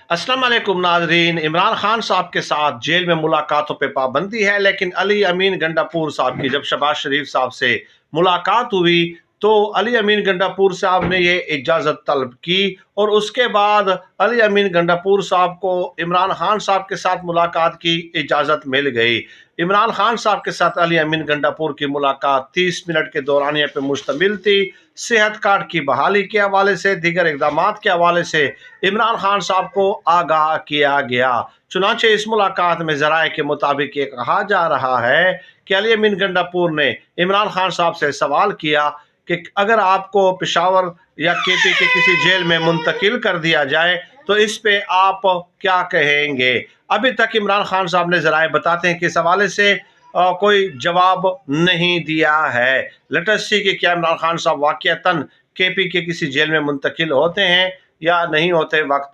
अस्सलाम वालेकुम नाजरीन। इमरान खान साहब के साथ जेल में मुलाकातों पे पाबंदी है, लेकिन अली अमीन गंडापुर साहब की जब शहबाज शरीफ साहब से मुलाकात हुई तो अली अमीन गंडापुर साहब ने ये इजाज़त तलब की और उसके बाद अली अमीन गंडापुर साहब को इमरान खान साहब के साथ मुलाकात की इजाज़त मिल गई। इमरान खान साहब के साथ अली अमीन गंडापुर की मुलाकात 30 मिनट के दौरानिया पे मुश्तमिल थी। सेहत कार्ड की बहाली के हवाले से, दीगर इक़दाम के हवाले से इमरान खान साहब को आगाह किया गया। चुनांचे इस मुलाकात में ज़राए के मुताबिक ये कहा जा रहा है कि अली अमीन गंडापुर ने इमरान खान साहब से सवाल किया कि अगर आपको पेशावर या केपी के किसी जेल में मुंतकिल कर दिया जाए तो इस पे आप क्या कहेंगे। अभी तक इमरान खान साहब ने ज़राए बताते हैं कि इस हवाले से कोई जवाब नहीं दिया है। लेट अस सी कि क्या इमरान खान साहब वाक़ईतन केपी के किसी जेल में मुंतकिल होते हैं या नहीं होते। वक्त